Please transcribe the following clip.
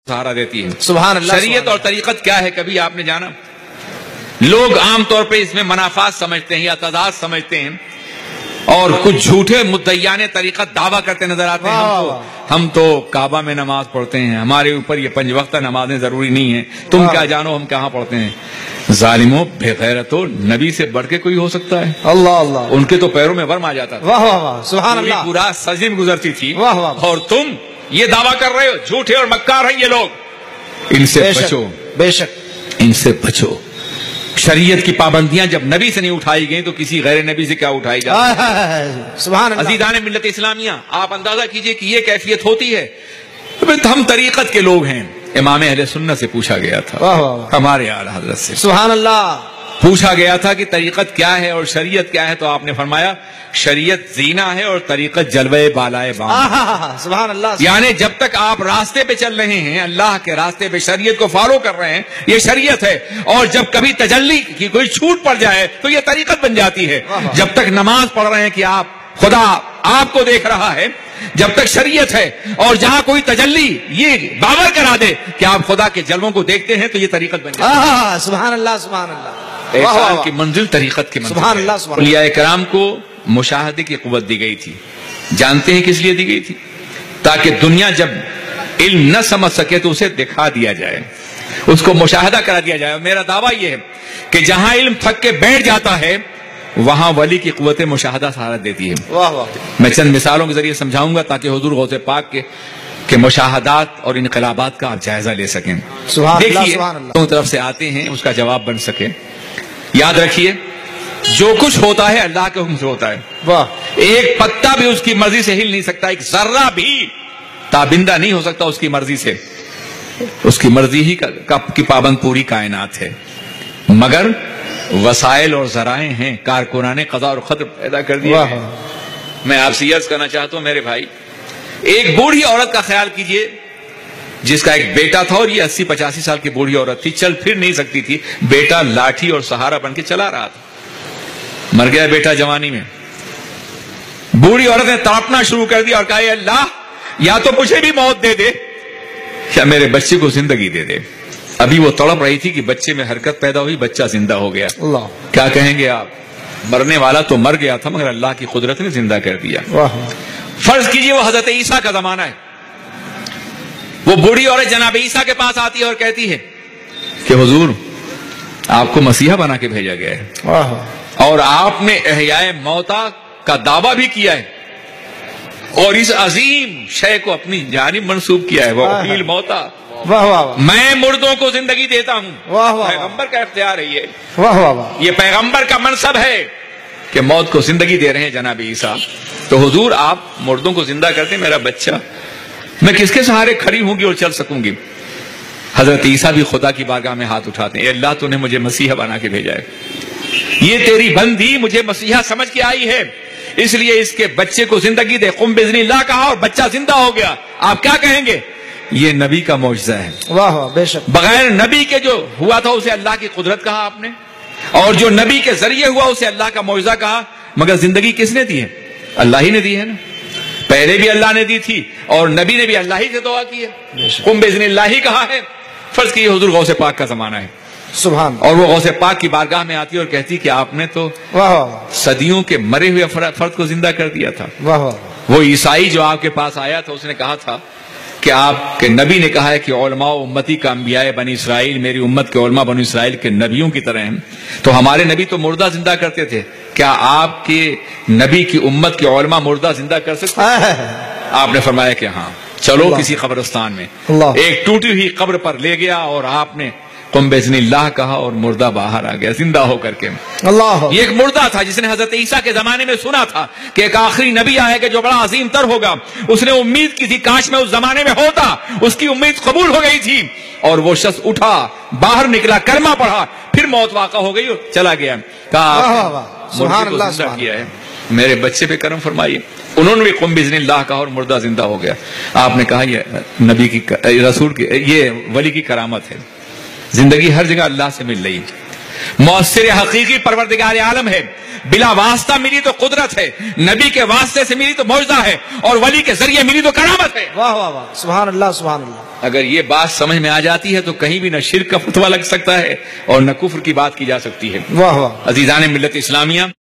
سہارا دیتی ہے. سبحان اللہ. شریعت اور طریقت کیا ہے کبھی آپ نے جانا؟ لوگ عام طور پہ اس میں منافعات سمجھتے ہیں یا تضاد سمجھتے ہیں اور کچھ جھوٹے مدعیان طریقت دعویٰ کرتے نظر آتے ہیں. ہم تو کعبہ میں نماز پڑھتے ہیں، ہمارے اوپر یہ 5 وقتہ نمازیں ضروری نہیں ہیں، تم کیا جانو ہم کہاں پڑھتے ہیں. ظالموں، بے غیرتوں، نبی سے بڑھ کے کوئی ہو سکتا ہے؟ اللہ اللہ. ان کے تو پیروں میں ورم آ جاتا تھا. واہ واہ واہ. سبحان اللہ. پورا سجدے میں گزرتی تھی. واہ واہ. اور تم یہ دعویٰ کر رہے ہو. جھوٹے اور مکار ہیں یہ لوگ. ان سے بچو، بے شک ان سے بچو. شریعت کی پابندیاں جب نبی سے نہیں اٹھائی گئیں تو کسی غیر نبی سے کیا اٹھائی جاتی؟ سبحان اللہ. عزیزان ملت اسلامیہ، آپ اندازہ کیجئے کہ یہ کیفیت ہوتی ہے. ہم طریقت کے لوگ ہیں. امام اہل سنت سے پوچھا گیا تھا، واہ واہ. ہمارے اعلی حضرت سے سبحان اللہ. پوچھا گیا تھا کہ طریقت کیا ہے اور شریعت کیا ہے، تو آپ نے فرمایا شریعت زینہ ہے اور طریقت جلوے بالائے بام. سبحان اللہ. یعنی جب تک آپ راستے پہ چل رہے ہیں، اللہ کے راستے پہ شریعت کو فالو کر رہے ہیں، یہ شریعت ہے. اور جب کبھی تجلی کی کوئی چھوٹ پڑ جائے تو یہ طریقت بن جاتی ہے. جب تک نماز پڑھ رہے ہیں کہ آپ خدا آپ کو دیکھ رہا ہے، جب تک شریعت ہے. اور جہاں کوئی تجلی یہ باور کرا دے کہ آپ خدا کے جلووں کو دیکھتے ہیں تو یہ طریقت بن جاتی ہے. سبحان اللہ. سبحان اللہ. احسان کی منزل طریقت کی منزل. سبحان اللہ. سبحان اللہ. اولیاء کرام کو مشاہدے کی قوت دی گئی تھی. جانتے ہیں کس لیے دی گئی تھی؟ تاکہ دنیا جب علم نہ سمجھ سکے تو اسے دکھا دیا جائے، اس کو مشاہدہ کرا دیا جائے. میرا دعویٰ یہ ہے کہ جہاں علم تھک کے بیٹھ جاتا ہے وہاں ولی کی قوت مشاہدہ سہارت دیتی ہے. واہ واہ. میں چند مثالوں کے ذریعے سمجھاؤں گا تاکہ حضور غوث پاک کے مشاہدات اور انقلابات کا آپ جائزہ لے سکیں. دیکھیے دونوں طرف سے آتے ہیں، اس کا جواب بن سکے. یاد رکھیے جو کچھ ہوتا ہے اللہ کے حکم سے ہوتا ہے. واہ. ایک پتا بھی اس کی مرضی سے ہل نہیں سکتا، ایک ذرہ بھی تابندہ نہیں ہو سکتا اس کی مرضی سے. اس کی مرضی ہی کی پابند پوری کائنات ہے. مگر وسائل اور ذرائع ہیں، کارکنان قضاء اور قدر پیدا کر دیا ہے. میں آپ سے عرض کرنا چاہتا ہوں میرے بھائی، ایک بوڑھی عورت کا خیال کیجئے جس کا ایک بیٹا تھا اور یہ 80-85 سال کی بوڑھی عورت تھی، چل پھر نہیں سکتی تھی. بیٹا لاٹھی اور سہارا بن کے چلا رہا تھا. مر گیا بیٹا جوانی میں. بوڑھی عورت نے تڑپنا شروع کر دیا اور کہا اے اللہ، یا تو مجھے بھی موت دے دے یا میرے بچے کو زندگی دے دے. ابھی وہ تڑپ رہی تھی کہ بچے میں حرکت پیدا ہوئی، بچہ زندہ ہو گیا. اللہ. کیا کہیں گے آپ؟ مرنے والا تو مر گیا تھا مگر اللہ کی قدرت نے زندہ کر دیا. فرض کیجئے وہ حضرت عیسیٰ کا زمانہ ہے. وہ بوڑھی عورت جناب عیسیٰ کے پاس آتی ہے اور کہتی ہے کہ حضور آپ کو مسیحا بنا کے بھیجا گیا ہے اور آپ نے احیاء موتا کا دعویٰ بھی کیا ہے اور اس عظیم شے کو اپنی جانب منسوب کیا ہے. وہ وکیل موتا، میں مردوں کو زندگی دیتا ہوں. پیغمبر کا اختیار ہے یہ پیغمبر کا منصب ہے کہ موت کو زندگی دے رہے ہیں جناب عیسیٰ. تو حضور آپ مردوں کو زندہ کرتے، میرا بچہ میں کس کے سہارے کھڑی ہوں گی اور چل سکوں گی؟ حضرت عیسیٰ بھی خدا کی بارگاہ میں ہاتھ اٹھاتے ہیں، اے اللہ تو نے مجھے مسیحا بنا کے بھیجا ہے، یہ تیری بندی مجھے مسیحا سمجھ کے آئی ہے، اس لیے اس کے بچے کو زندگی دے. قم بإذن اللہ کہا اور بچہ زندہ ہو گیا. آپ کیا کہیں گے؟ یہ نبی کا معجزہ ہے. واہ واہ. بے شک. بغیر نبی کے جو ہوا تھا اسے اللہ کی قدرت کہا آپ نے، اور جو نبی کے ذریعے ہوا اسے اللہ کا معجزہ کہا. مگر زندگی کس نے دی ہے؟ اللہ ہی نے دی ہے نا. پہلے بھی اللہ نے دی تھی اور نبی نے بھی اللہ ہی سے دعا کی ہے. قم بإذن اللہ ہی کہا ہے. فرض کیجیے حضور غوث پاک کا زمانہ ہے سبحان. اور وہ غوث پاک کی بارگاہ میں آتی اور کہتی کہ آپ نے تو صدیوں کے مرے ہوئے فرد کو زندہ کر دیا تھا. وہ عیسائی جو آپ کے پاس آیا تھا اس نے کہا تھا کہ آپ کے نبی نے کہا ہے کہ علماء امتی کا انبیاء بنی اسرائیل میری امت کے علماء بنی اسرائیل کے نبیوں کی طرح ہیں. تو ہمارے نبی تو مردہ زندہ کرتے تھے، کیا آپ کے نبی کی امت کے علماء مردہ زندہ کر سکتے ہیں؟ آپ نے فرمایا کہ ہاں. چلو کسی قبرستان میں ایک ٹوٹی ہوئی قبر پر لے گیا اور آپ نے قم بإذن اللہ کہا اور مردہ باہر آ گیا زندہ ہو کر کے. اللہ. یہ ایک مردہ تھا جس نے حضرت عیسیٰ کے زمانے میں سنا تھا کہ ایک آخری نبی آئے گا جو بڑا عظیم تر ہوگا. اس نے امید کی تھی کاش میں اس زمانے میں ہوتا. اس کی امید قبول ہو گئی تھی اور وہ شخص اٹھا، باہر نکلا، کلمہ پڑھا، پھر موت واقع ہو گئی اور چلا گیا. کہا سبحان اللہ زندہ کیا ہے، میرے بچے پہ کرم فرمائیے. انہوں نے بھی قم بإذن اللہ کہا اور مردہ زندہ ہو گیا. آپ نے کہا یہ نبی کی رسول کی یہ ولی کی کرامت ہے. زندگی ہر جگہ اللہ سے مل رہی. مؤثر حقیقی پروردگار عالم ہے، بلا واسطہ ملی تو قدرت ہے، نبی کے واسطے سے ملی تو معجزہ ہے، اور ولی کے ذریعے ملی تو کرامت ہے۔ واہ واہ واہ، سبحان اللہ سبحان اللہ۔ اگر یہ بات سمجھ میں آ جاتی ہے تو کہیں بھی نہ شرک کا فتویٰ لگ سکتا ہے اور نہ کفر کی بات کی جا سکتی ہے۔ واہ واہ۔ عزیزان ملت اسلامیہ،